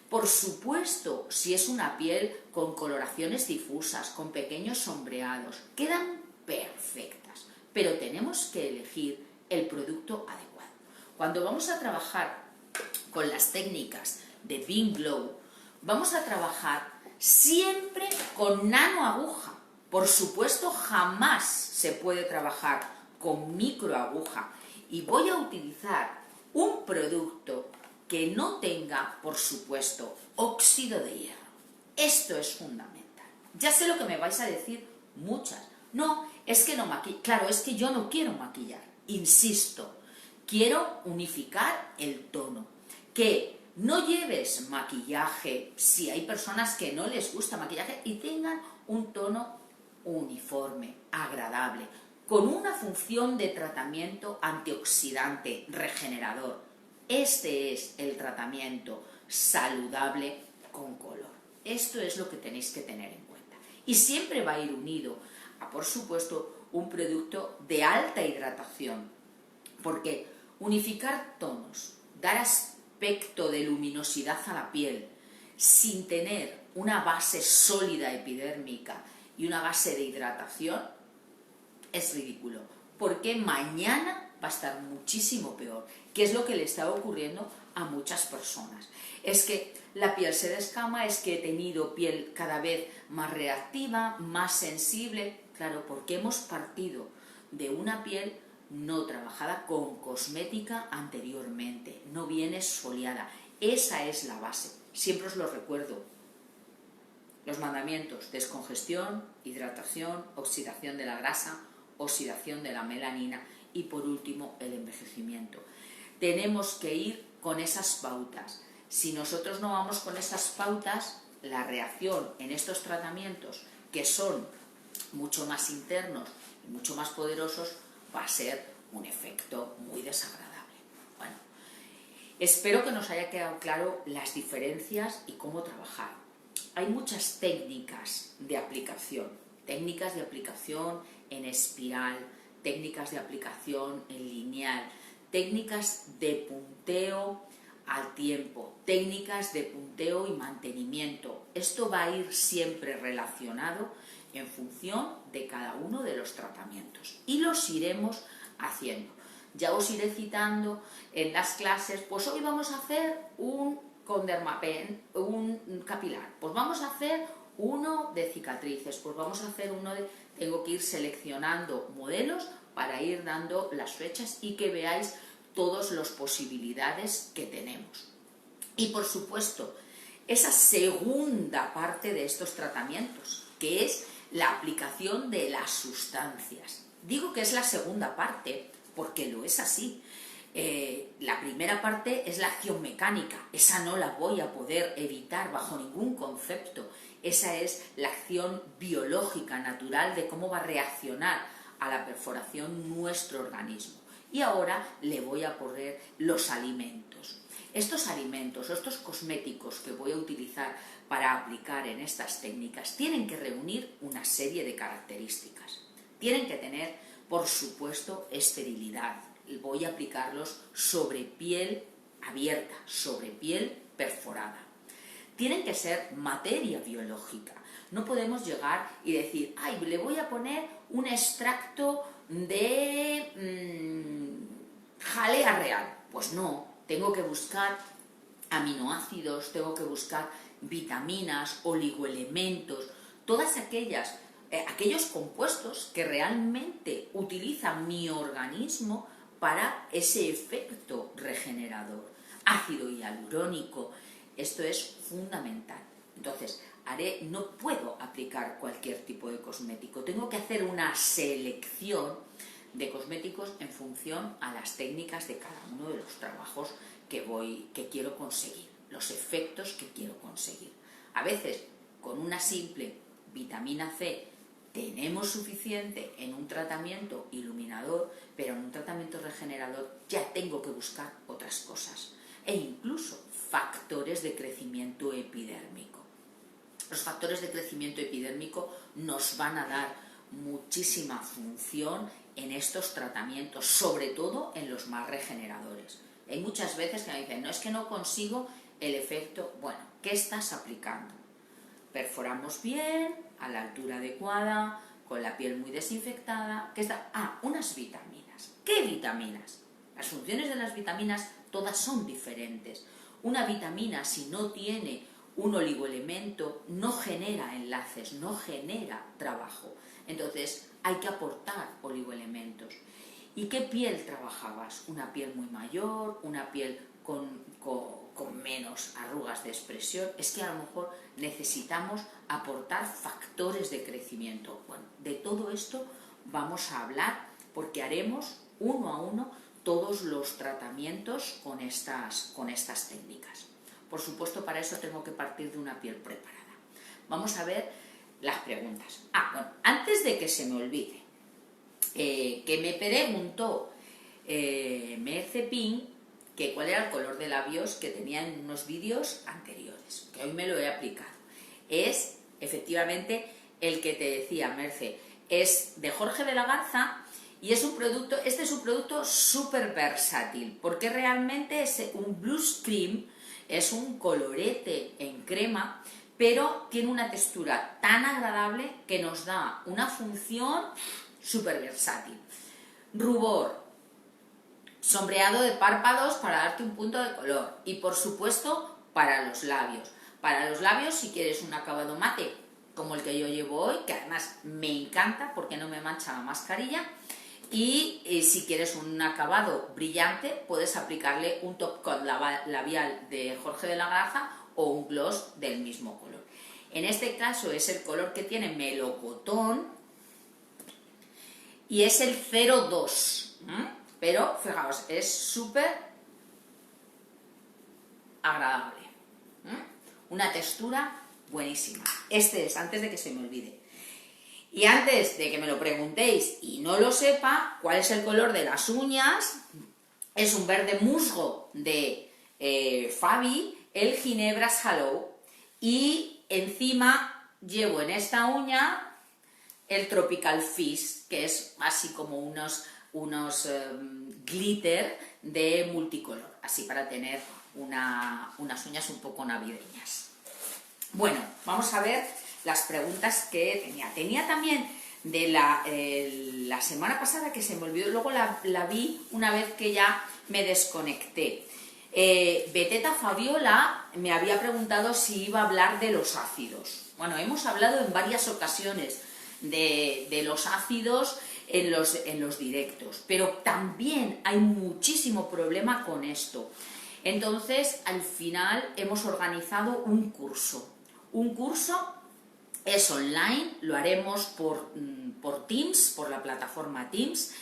Por supuesto, si es una piel con coloraciones difusas, con pequeños sombreados, quedan perfectas, pero tenemos que elegir el producto adecuado. Cuando vamos a trabajar con las técnicas de Bing Glow, vamos a trabajar siempre con nanoaguja. Por supuesto, jamás se puede trabajar con microaguja y voy a utilizar un producto que no tenga, por supuesto, óxido de hierro. Esto es fundamental. Ya sé lo que me vais a decir muchas. No, es que no maquillo. Claro, es que yo no quiero maquillar. Insisto, quiero unificar el tono. Que no lleves maquillaje si hay personas que no les gusta maquillaje y tengan un tono uniforme, agradable, con una función de tratamiento antioxidante, regenerador. Este es el tratamiento saludable con color. Esto es lo que tenéis que tener en cuenta. Y siempre va a ir unido a, por supuesto, un producto de alta hidratación, porque unificar tonos, dar aspecto de luminosidad a la piel, sin tener una base sólida epidérmica y una base de hidratación, es ridículo, porque mañana va a estar muchísimo peor, que es lo que le está ocurriendo a muchas personas. Es que la piel se descama, es que he tenido piel cada vez más reactiva, más sensible, claro, porque hemos partido de una piel no trabajada con cosmética anteriormente, no viene esfoliada. Esa es la base, siempre os lo recuerdo. Los mandamientos: descongestión, hidratación, oxidación de la grasa, oxidación de la melanina y por último el envejecimiento. Tenemos que ir con esas pautas. Si nosotros no vamos con esas pautas, la reacción en estos tratamientos, que son mucho más internos y mucho más poderosos, va a ser un efecto muy desagradable. Bueno, espero que nos haya quedado claro las diferencias y cómo trabajar. Hay muchas técnicas de aplicación en espiral, técnicas de aplicación en lineal, técnicas de punteo al tiempo, técnicas de punteo y mantenimiento. Esto va a ir siempre relacionado en función de cada uno de los tratamientos y los iremos haciendo. Ya os iré citando en las clases, pues hoy vamos a hacer con Dermapen, un capilar, pues vamos a hacer uno de cicatrices, pues vamos a hacer uno de... Tengo que ir seleccionando modelos para ir dando las fechas y que veáis todas las posibilidades que tenemos. Y por supuesto, esa segunda parte de estos tratamientos, que es la aplicación de las sustancias. Digo que es la segunda parte porque lo es así. La primera parte es la acción mecánica, esa no la voy a poder evitar bajo ningún concepto. Esa es la acción biológica, natural, de cómo va a reaccionar a la perforación nuestro organismo. Y ahora le voy a poner los alimentos. Estos alimentos, estos cosméticos que voy a utilizar para aplicar en estas técnicas, tienen que reunir una serie de características. Tienen que tener, por supuesto, esterilidad. Voy a aplicarlos sobre piel abierta, sobre piel perforada. Tienen que ser materia biológica. No podemos llegar y decir, ay, le voy a poner un extracto de jalea real. Pues no, tengo que buscar aminoácidos, tengo que buscar vitaminas, oligoelementos, todas aquellos compuestos que realmente utiliza mi organismo para ese efecto regenerador. Ácido hialurónico, esto es fundamental. Entonces, no puedo aplicar cualquier tipo de cosmético, tengo que hacer una selección de cosméticos en función a las técnicas de cada uno de los trabajos que quiero conseguir, los efectos que quiero conseguir. A veces, con una simple vitamina C tenemos suficiente en un tratamiento iluminador, pero en un tratamiento regenerador ya tengo que buscar otras cosas e incluso factores de crecimiento epidérmico. Los factores de crecimiento epidérmico nos van a dar muchísima función en estos tratamientos, sobre todo en los más regeneradores. Hay muchas veces que me dicen, no, es que no consigo el efecto. Bueno, ¿qué estás aplicando? Perforamos bien, a la altura adecuada, con la piel muy desinfectada. Unas vitaminas. ¿Qué vitaminas? Las funciones de las vitaminas todas son diferentes. Una vitamina, si no tiene un oligoelemento, no genera enlaces, no genera trabajo. Entonces hay que aportar oligoelementos. ¿Y qué piel trabajabas? ¿Una piel muy mayor? ¿Una piel con menos arrugas de expresión, es que a lo mejor necesitamos aportar factores de crecimiento. Bueno, de todo esto vamos a hablar porque haremos uno a uno todos los tratamientos con estas técnicas. Por supuesto, para eso tengo que partir de una piel preparada. Vamos a ver las preguntas. Bueno, antes de que se me olvide, que me preguntó Merce Pin que cuál era el color de labios que tenía en unos vídeos anteriores, que hoy me lo he aplicado. Es efectivamente el que te decía, Merce, es de Jorge de la Garza y es un producto, este es un producto súper versátil, porque realmente es un blush cream, es un colorete en crema, pero tiene una textura tan agradable que nos da una función súper versátil. Rubor, sombreado de párpados para darte un punto de color y por supuesto para los labios. Para los labios, si quieres un acabado mate como el que yo llevo hoy, que además me encanta porque no me mancha la mascarilla, y si quieres un acabado brillante puedes aplicarle un top coat labial de Jorge de la Garza o un gloss del mismo color. En este caso es el color que tiene melocotón y es el 02. Pero, fijaos, es súper agradable. Una textura buenísima. Este es, antes de que se me olvide. Y antes de que me lo preguntéis y no lo sepa, ¿cuál es el color de las uñas? Es un verde musgo de Fabi, el Ginebra Sallow. Y encima llevo en esta uña el Tropical Fish, que es así como unos glitter de multicolor, así para tener unas uñas un poco navideñas. Bueno, vamos a ver las preguntas que tenía. Tenía también de la semana pasada, que se me olvidó, luego la vi una vez que ya me desconecté. Beteta Fabiola me había preguntado si iba a hablar de los ácidos. Bueno, hemos hablado en varias ocasiones de los ácidos en los directos, pero también hay muchísimo problema con esto. Entonces, al final hemos organizado un curso. Un curso es online, lo haremos por Teams, por la plataforma Teams.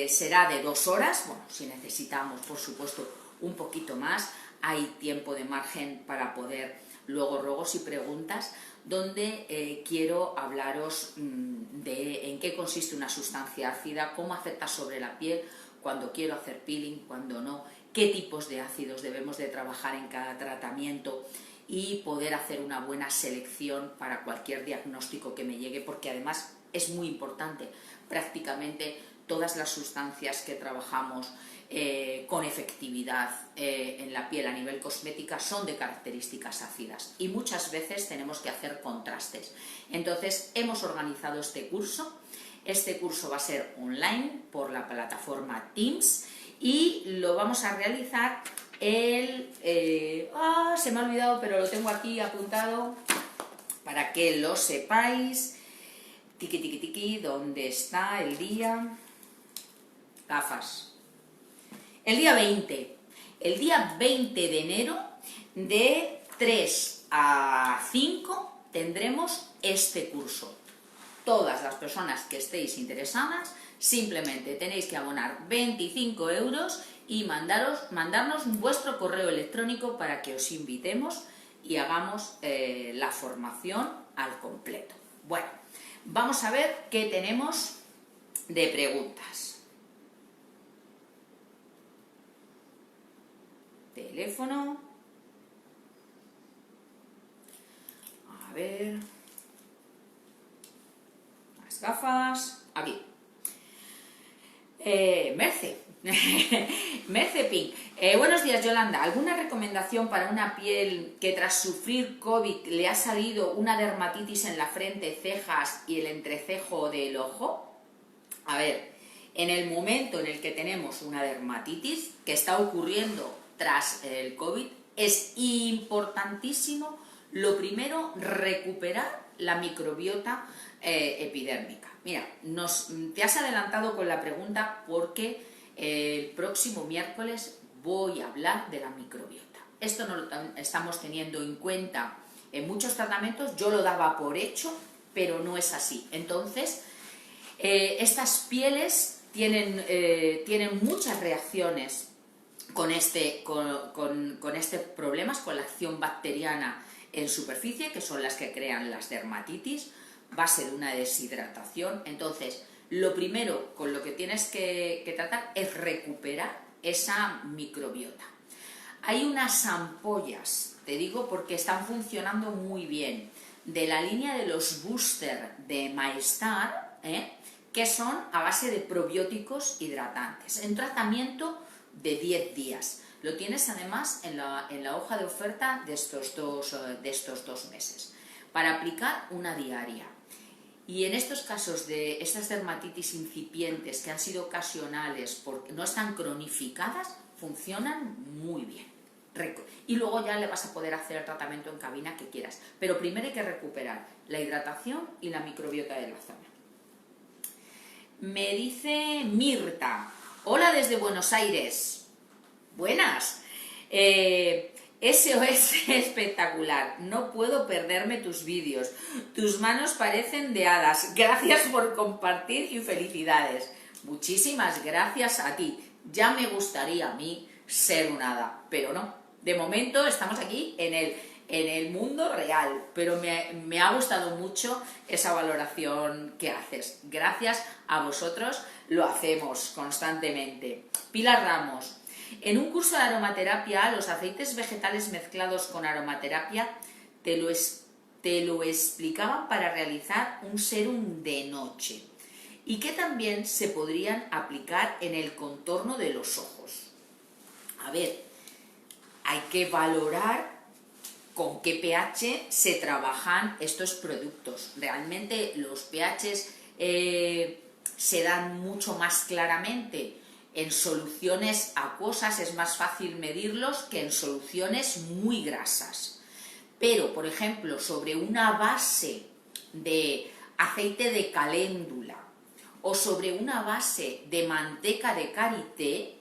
Será de 2 horas, bueno, si necesitamos, por supuesto, un poquito más. Hay tiempo de margen para poder luego ruegos y preguntas, donde quiero hablaros de en qué consiste una sustancia ácida, cómo afecta sobre la piel, cuando quiero hacer peeling, cuando no, qué tipos de ácidos debemos de trabajar en cada tratamiento y poder hacer una buena selección para cualquier diagnóstico que me llegue, porque además es muy importante. Prácticamente todas las sustancias que trabajamos con efectividad en la piel a nivel cosmética son de características ácidas y muchas veces tenemos que hacer contrastes. Entonces hemos organizado este curso. Este curso va a ser online por la plataforma Teams y lo vamos a realizar se me ha olvidado, pero lo tengo aquí apuntado para que lo sepáis. Tiki, tiki, tiki, ¿dónde está el día? Gafas. El día 20. El día 20 de enero, de 3 a 5, tendremos este curso. Todas las personas que estéis interesadas, simplemente tenéis que abonar 25 euros y mandarnos vuestro correo electrónico para que os invitemos y hagamos la formación al completo. Bueno, vamos a ver qué tenemos de preguntas. Teléfono. A ver. Las gafas. Aquí. Merce. Merce Pink. Buenos días, Yolanda. ¿Alguna recomendación para una piel que tras sufrir COVID le ha salido una dermatitis en la frente, cejas y el entrecejo del ojo? A ver, en el momento en el que tenemos una dermatitis que está ocurriendo tras el COVID, es importantísimo, lo primero, recuperar la microbiota epidérmica. Mira, te has adelantado con la pregunta porque el próximo miércoles voy a hablar de la microbiota. Esto no lo estamos teniendo en cuenta en muchos tratamientos, yo lo daba por hecho, pero no es así. Entonces, estas pieles tienen muchas reacciones con este problemas, con la acción bacteriana en superficie, que son las que crean las dermatitis, va a ser una deshidratación. Entonces, lo primero con lo que tienes que tratar es recuperar esa microbiota. Hay unas ampollas, te digo porque están funcionando muy bien, de la línea de los booster de MyStar, que son a base de probióticos hidratantes, en tratamiento de 10 días. Lo tienes además en la hoja de oferta de estos dos meses, para aplicar una diaria. Y en estos casos de estas dermatitis incipientes que han sido ocasionales porque no están cronificadas, funcionan muy bien. Y luego ya le vas a poder hacer el tratamiento en cabina que quieras. Pero primero hay que recuperar la hidratación y la microbiota de la zona. Me dice Mirta, hola desde Buenos Aires. Buenas. SOS espectacular, no puedo perderme tus vídeos, tus manos parecen de hadas, gracias por compartir y felicidades. Muchísimas gracias a ti, ya me gustaría a mí ser un hada, pero no, de momento estamos aquí en el mundo real, pero me ha gustado mucho esa valoración que haces, gracias a vosotros lo hacemos constantemente. Pilar Ramos, en un curso de aromaterapia, los aceites vegetales mezclados con aromaterapia te lo explicaban para realizar un sérum de noche y que también se podrían aplicar en el contorno de los ojos. A ver, hay que valorar con qué pH se trabajan estos productos. Realmente los pHs se dan mucho más claramente en soluciones acuosas, es más fácil medirlos que en soluciones muy grasas. Pero, por ejemplo, sobre una base de aceite de caléndula o sobre una base de manteca de karité,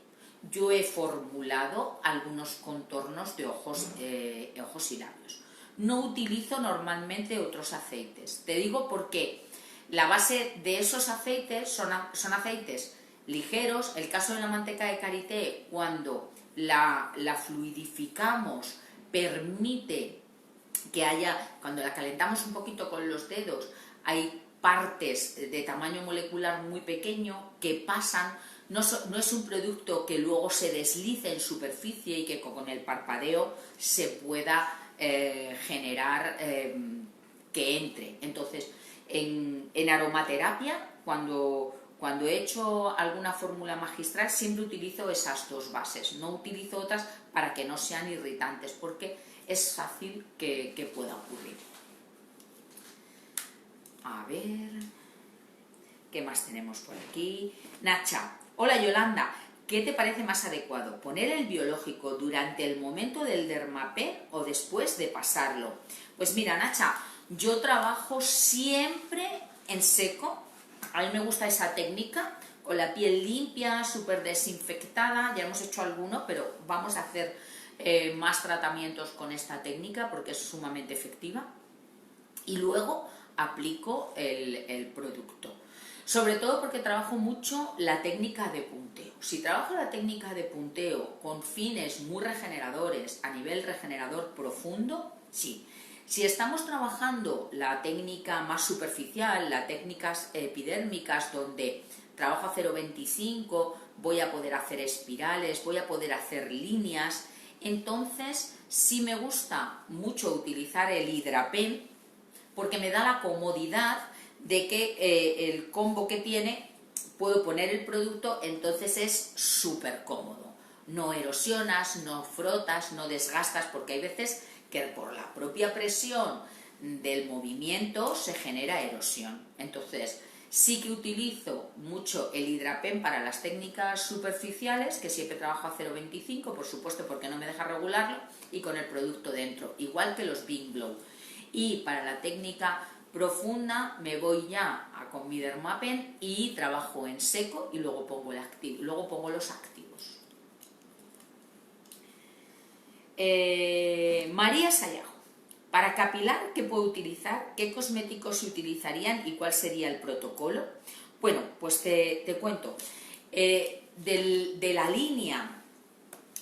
yo he formulado algunos contornos de ojos y labios. No utilizo normalmente otros aceites. Te digo porque la base de esos aceites son aceites ligeros. El caso de la manteca de karité, cuando la fluidificamos, permite que cuando la calentamos un poquito con los dedos, hay partes de tamaño molecular muy pequeño que pasan. No es un producto que luego se deslice en superficie y que con el parpadeo se pueda generar que entre. Entonces, en aromaterapia, cuando he hecho alguna fórmula magistral, siempre utilizo esas dos bases, no utilizo otras para que no sean irritantes, porque es fácil que pueda ocurrir. A ver, ¿qué más tenemos por aquí? Nacha, hola Yolanda, ¿qué te parece más adecuado? ¿Poner el biológico durante el momento del Dermapen o después de pasarlo? Pues mira, Nacha, yo trabajo siempre en seco. A mí me gusta esa técnica, con la piel limpia, súper desinfectada. Ya hemos hecho alguno, pero vamos a hacer más tratamientos con esta técnica porque es sumamente efectiva. Y luego aplico el producto. Sobre todo porque trabajo mucho la técnica de punteo. Si trabajo la técnica de punteo con fines muy regeneradores, a nivel regenerador profundo, sí. Si estamos trabajando la técnica más superficial, las técnicas epidérmicas, donde trabajo a 0,25, voy a poder hacer espirales, voy a poder hacer líneas, entonces sí me gusta mucho utilizar el Hidrapen, porque me da la comodidad de que el combo que tiene, puedo poner el producto, entonces es súper cómodo. No erosionas, no frotas, no desgastas, porque hay veces que por la propia presión del movimiento se genera erosión. Entonces, sí que utilizo mucho el Hidrapen para las técnicas superficiales, que siempre trabajo a 0,25, por supuesto, porque no me deja regularlo, y con el producto dentro, igual que los Beam Glow. Y para la técnica profunda me voy ya con mi Dermapen y trabajo en seco y luego pongo los activos. María Sayago. Para capilar, ¿qué puedo utilizar? ¿Qué cosméticos se utilizarían y cuál sería el protocolo? Bueno, pues te cuento. De la línea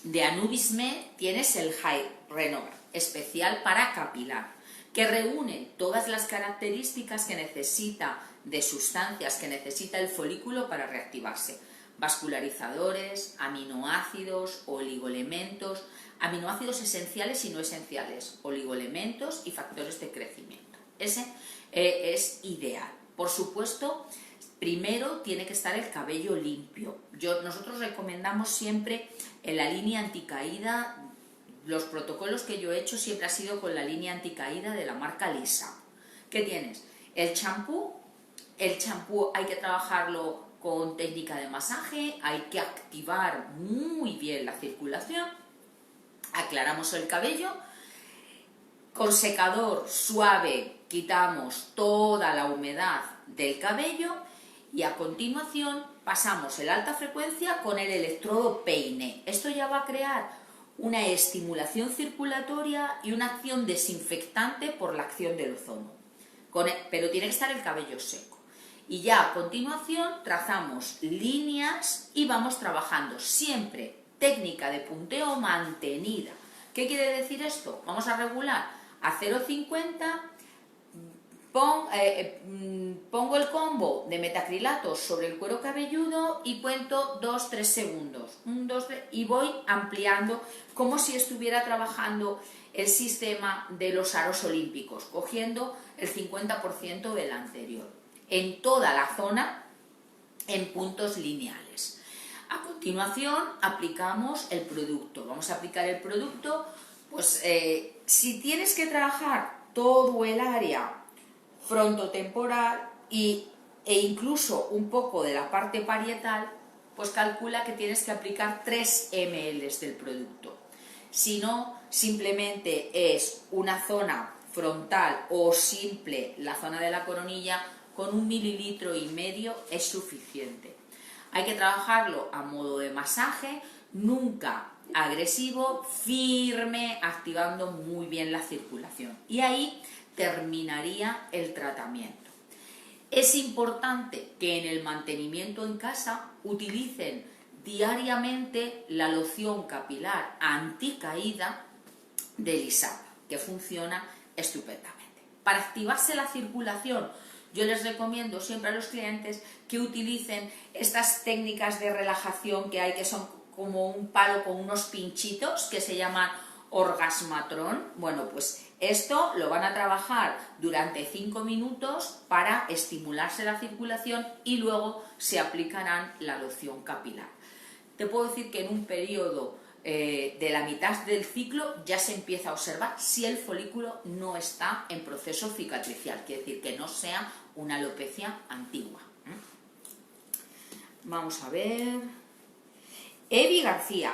de Anubis Me tienes el High Renovar, especial para capilar, que reúne todas las características que necesita de sustancias que necesita el folículo para reactivarse. Vascularizadores, aminoácidos, oligoelementos, aminoácidos esenciales y no esenciales, oligoelementos y factores de crecimiento. Ese es ideal. Por supuesto, primero tiene que estar el cabello limpio. Nosotros recomendamos siempre en la línea anticaída, los protocolos que yo he hecho siempre ha sido con la línea anticaída de la marca Lisa. ¿Qué tienes? El champú hay que trabajarlo con técnica de masaje, hay que activar muy bien la circulación, aclaramos el cabello, con secador suave quitamos toda la humedad del cabello y a continuación pasamos el alta frecuencia con el electrodo peine. Esto ya va a crear una estimulación circulatoria y una acción desinfectante por la acción del ozono, pero tiene que estar el cabello seco. Y ya a continuación trazamos líneas y vamos trabajando siempre técnica de punteo mantenida. ¿Qué quiere decir esto? Vamos a regular a 0,50, pongo el combo de metacrilatos sobre el cuero cabelludo y cuento 2-3 segundos. 1, 2, 3, y voy ampliando como si estuviera trabajando el sistema de los aros olímpicos, cogiendo el 50% del anterior, en toda la zona, en puntos lineales. A continuación aplicamos el producto. Vamos a aplicar el producto, pues si tienes que trabajar todo el área frontotemporal e incluso un poco de la parte parietal, pues calcula que tienes que aplicar 3 ml del producto. Si no, simplemente es una zona frontal o simple la zona de la coronilla, con 1,5 mililitros es suficiente. Hay que trabajarlo a modo de masaje, nunca agresivo, firme, activando muy bien la circulación. Y ahí terminaría el tratamiento. Es importante que en el mantenimiento en casa utilicen diariamente la loción capilar anticaída de Lisapa, que funciona estupendamente. Para activarse la circulación, yo les recomiendo siempre a los clientes que utilicen estas técnicas de relajación que hay, que son como un palo con unos pinchitos que se llaman orgasmatrón. Bueno, pues esto lo van a trabajar durante 5 minutos para estimularse la circulación y luego se aplicarán la loción capilar. Te puedo decir que en un periodo de la mitad del ciclo ya se empieza a observar si el folículo no está en proceso cicatricial, quiere decir que no sea una alopecia antigua. Vamos a ver. Evi García,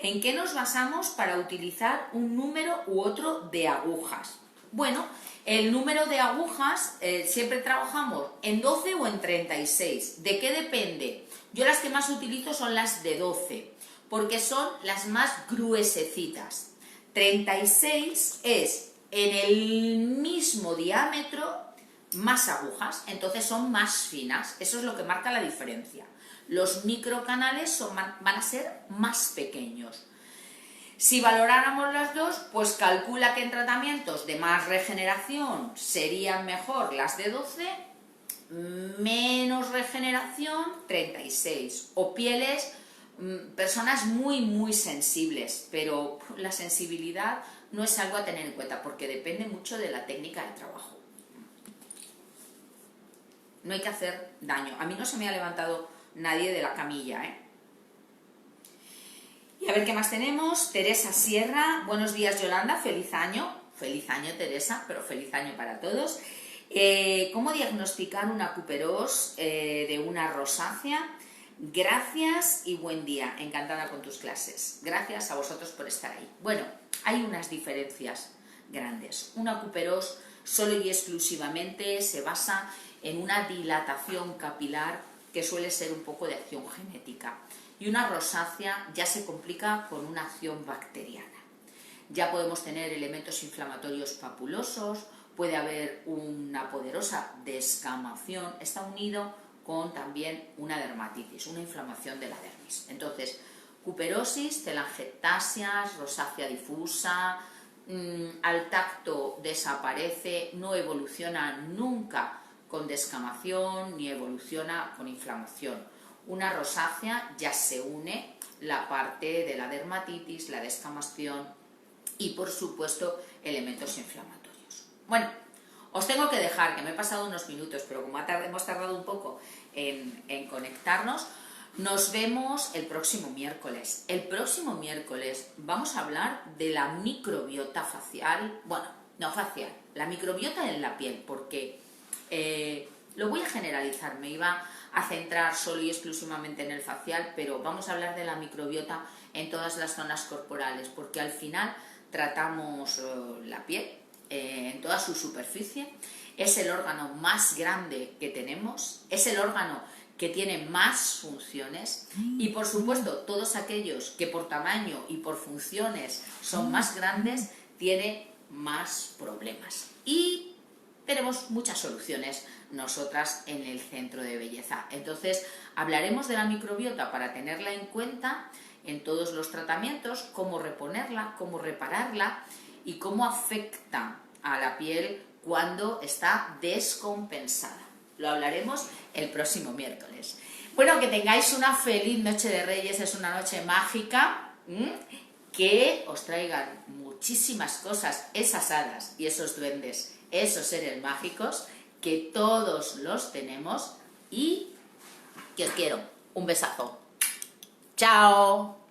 ¿en qué nos basamos para utilizar un número u otro de agujas? Bueno, el número de agujas siempre trabajamos en 12 o en 36. ¿De qué depende? Yo las que más utilizo son las de 12, porque son las más gruesecitas. 36 es en el mismo diámetro más agujas, entonces son más finas. Eso es lo que marca la diferencia. Los microcanales van a ser más pequeños. Si valoráramos las dos, pues calcula que en tratamientos de más regeneración serían mejor las de 12, menos regeneración 36. O pieles, personas muy sensibles, pero la sensibilidad no es algo a tener en cuenta porque depende mucho de la técnica de trabajo. No hay que hacer daño. A mí no se me ha levantado nadie de la camilla, ¿eh? Y a ver qué más tenemos. Teresa Sierra, buenos días Yolanda, feliz año. Feliz año Teresa, pero feliz año para todos. ¿Cómo diagnosticar una cuperós de una rosácea? Gracias y buen día, encantada con tus clases. Gracias a vosotros por estar ahí. Bueno, hay unas diferencias grandes. Una cuperós solo y exclusivamente se basa en una dilatación capilar que suele ser un poco de acción genética. Y una rosácea ya se complica con una acción bacteriana. ya podemos tener elementos inflamatorios papulosos, puede haber una poderosa descamación, está unido con también una dermatitis, una inflamación de la dermis. Entonces, cuperosis, telangiectasias, rosácea difusa, al tacto desaparece, no evoluciona nunca con descamación ni evoluciona con inflamación. Una rosácea ya se une la parte de la dermatitis, la descamación y por supuesto elementos inflamatorios. Bueno, os tengo que dejar, que me he pasado unos minutos, pero como hemos tardado un poco en conectarnos, nos vemos el próximo miércoles. El próximo miércoles vamos a hablar de la microbiota facial, bueno, no facial, la microbiota en la piel, porque lo voy a generalizar, me iba a centrar solo y exclusivamente en el facial, pero vamos a hablar de la microbiota en todas las zonas corporales, porque al final tratamos la piel en toda su superficie, es el órgano más grande que tenemos, es el órgano que tiene más funciones y por supuesto todos aquellos que por tamaño y por funciones son más grandes tienen más problemas y tenemos muchas soluciones nosotras en el centro de belleza. Entonces hablaremos de la microbiota para tenerla en cuenta en todos los tratamientos, cómo reponerla, cómo repararla y cómo afecta a la piel cuando está descompensada. Lo hablaremos el próximo miércoles. Bueno, que tengáis una feliz noche de Reyes, es una noche mágica, que os traigan muchísimas cosas, esas hadas y esos duendes, esos seres mágicos, que todos los tenemos y que os quiero. Un besazo. ¡Chao!